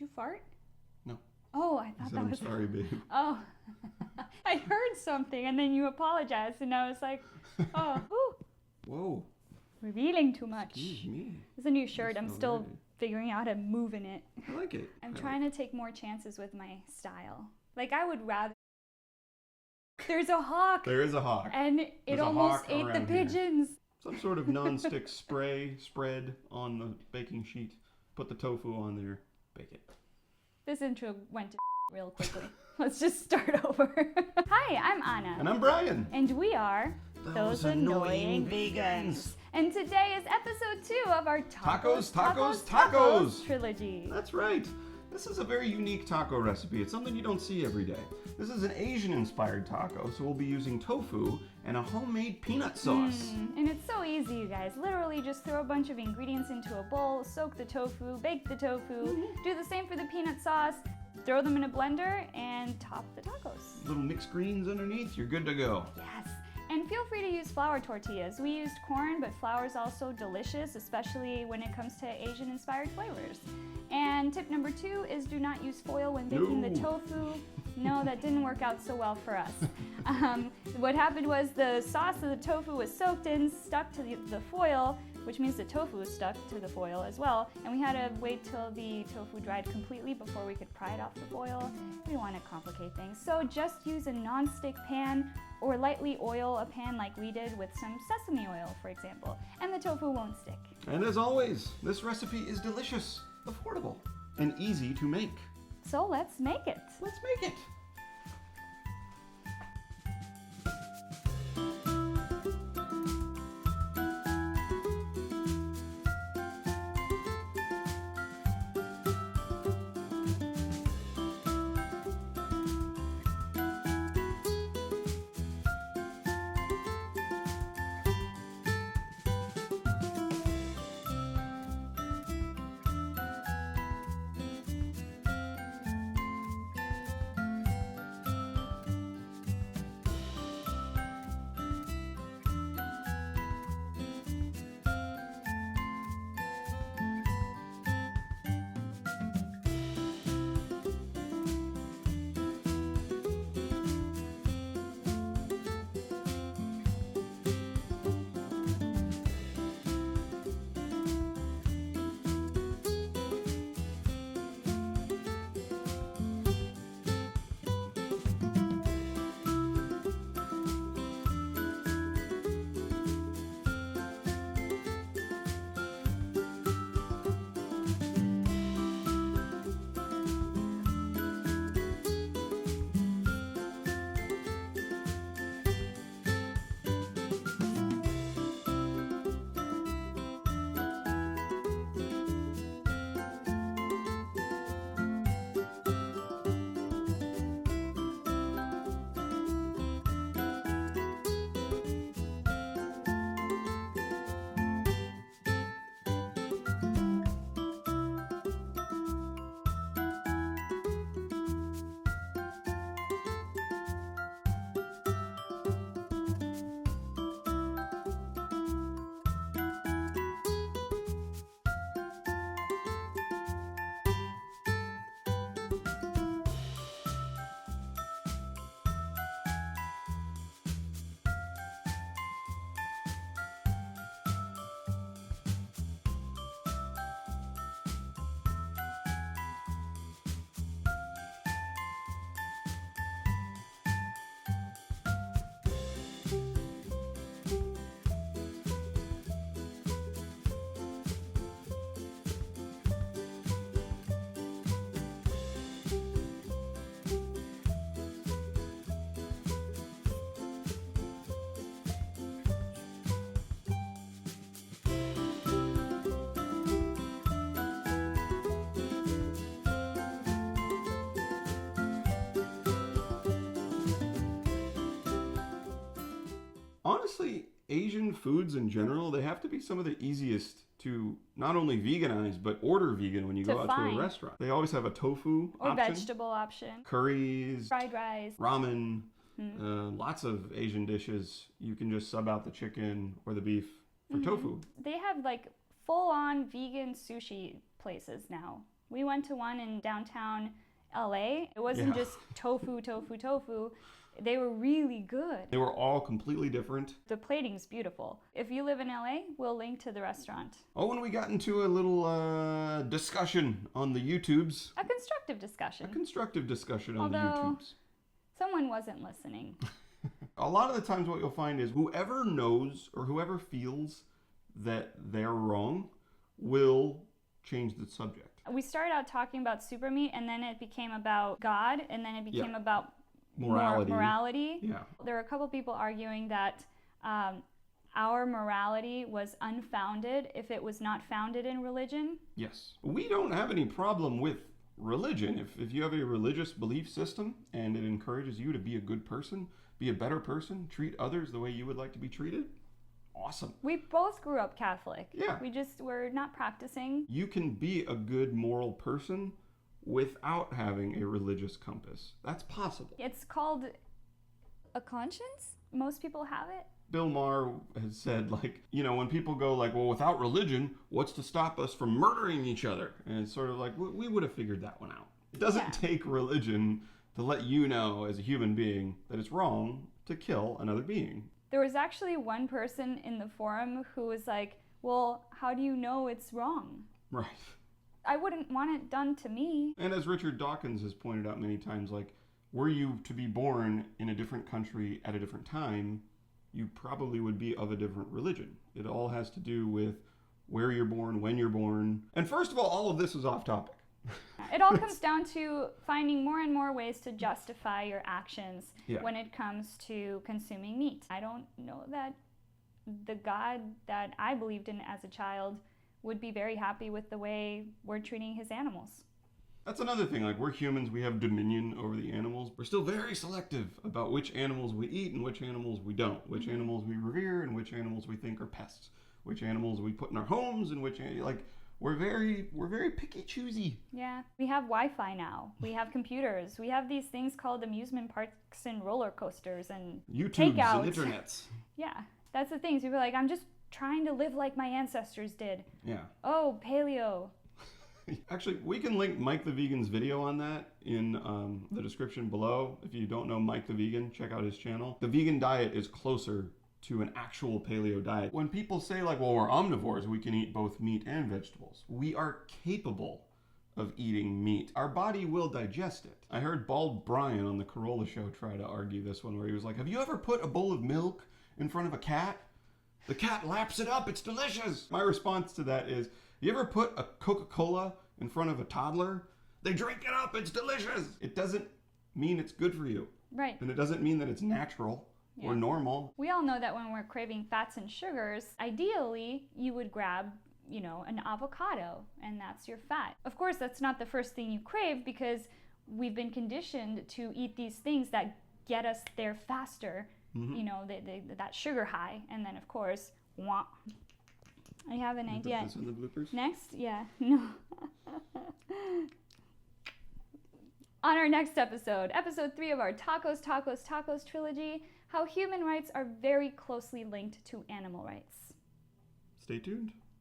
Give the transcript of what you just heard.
you fart? No. Oh, I thought that was... I'm sorry, babe. Oh. I heard something and then you apologized and I was like, oh, whew. Whoa. Revealing too much. Excuse me. It's a new shirt. I'm still figuring out how to move in it. I like it. I'm trying to take more chances with my style. Like, I would rather... There's a hawk. There is a hawk. And it almost ate the pigeons. Here. Some sort of non-stick spray spread on the baking sheet. Put the tofu on there. Bake it. This intro went to real quickly. Let's just start over. Hi, I'm Anna. And I'm Brian. And we are Those Annoying Vegans. And today is episode 2 of our Tacos trilogy. That's right. This is a very unique taco recipe. It's something you don't see every day. This is an Asian-inspired taco, so we'll be using tofu and a homemade peanut sauce. And it's so easy, you guys. Literally just throw a bunch of ingredients into a bowl, soak the tofu, bake the tofu, do the same for the peanut sauce, throw them in a blender, and top the tacos. Little mixed greens underneath, you're good to go. Yes. And feel free to use flour tortillas. We used corn, but flour is also delicious, especially when it comes to Asian-inspired flavors. And tip number 2 is do not use foil when baking the tofu. No, that didn't work out so well for us. What happened was the sauce of the tofu was soaked in, stuck to the foil, which means the tofu was stuck to the foil as well, and we had to wait till the tofu dried completely before we could pry it off the foil. We don't want to complicate things, so just use a non-stick pan or lightly oil a pan like we did with some sesame oil, for example, and the tofu won't stick. And as always, this recipe is delicious, affordable, and easy to make. So let's make it. Let's make it. Honestly, Asian foods in general, they have to be some of the easiest to not only veganize, but order vegan when you go out to a restaurant. They always have a tofu or option, vegetable option, curries, fried rice, ramen, lots of Asian dishes. You can just sub out the chicken or the beef for tofu. They have like full-on vegan sushi places now. We went to one in downtown LA. It wasn't just tofu. They were really good. They were all completely different. The plating's beautiful. If you live in LA, we'll link to the restaurant. Oh, and we got into a little discussion on the YouTubes. A constructive discussion. A constructive discussion on the YouTubes. Someone wasn't listening. A lot of the times what you'll find is whoever knows or whoever feels that they're wrong will change the subject. We started out talking about super meat, and then it became about God, and then it became about morality. Yeah. There were a couple people arguing that our morality was unfounded if it was not founded in religion. Yes. We don't have any problem with religion. If you have a religious belief system and it encourages you to be a good person, be a better person, treat others the way you would like to be treated, awesome. We both grew up Catholic. Yeah. We just were not practicing. You can be a good moral person without having a religious compass. That's possible. It's called a conscience. Most people have it. Bill Maher has said, like, you know, when people go like, well, without religion, what's to stop us from murdering each other? And it's sort of like, we would have figured that one out. It doesn't take religion to let you know as a human being that it's wrong to kill another being. There was actually one person in the forum who was like, well, how do you know it's wrong? Right. I wouldn't want it done to me. And as Richard Dawkins has pointed out many times, like, were you to be born in a different country at a different time, you probably would be of a different religion. It all has to do with where you're born, when you're born. And first of all of this is off topic. It all comes down to finding more and more ways to justify your actions when it comes to consuming meat. I don't know that the God that I believed in as a child would be very happy with the way we're treating his animals. That's another thing, like, we're humans, we have dominion over the animals. We're still very selective about which animals we eat and which animals we don't, which animals we revere and which animals we think are pests, which animals we put in our homes and which, like, we're very picky choosy. Yeah, we have Wi-Fi now. We have computers. We have these things called amusement parks and roller coasters and YouTubes takeout. And internets. Yeah, that's the thing. So people are like, I'm just trying to live like my ancestors did. Yeah. Oh, paleo. Actually, we can link Mike the Vegan's video on that in the description below. If you don't know Mike the Vegan, check out his channel. The vegan diet is closer to an actual paleo diet. When people say like, well, we're omnivores, we can eat both meat and vegetables. We are capable of eating meat. Our body will digest it. I heard Bald Brian on the Corolla show try to argue this one where he was like, have you ever put a bowl of milk in front of a cat? The cat laps it up, it's delicious. My response to that is, you ever put a Coca-Cola in front of a toddler? They drink it up, it's delicious. It doesn't mean it's good for you. Right. And it doesn't mean that it's natural. Or normal. We all know that when we're craving fats and sugars, ideally you would grab, an avocado, and that's your fat. Of course, that's not the first thing you crave because we've been conditioned to eat these things that get us there faster, that sugar high. And then, of course, I have an idea. Put this in the bloopers? Next? Yeah. No. On our next episode 3 of our Tacos trilogy, how human rights are very closely linked to animal rights. Stay tuned.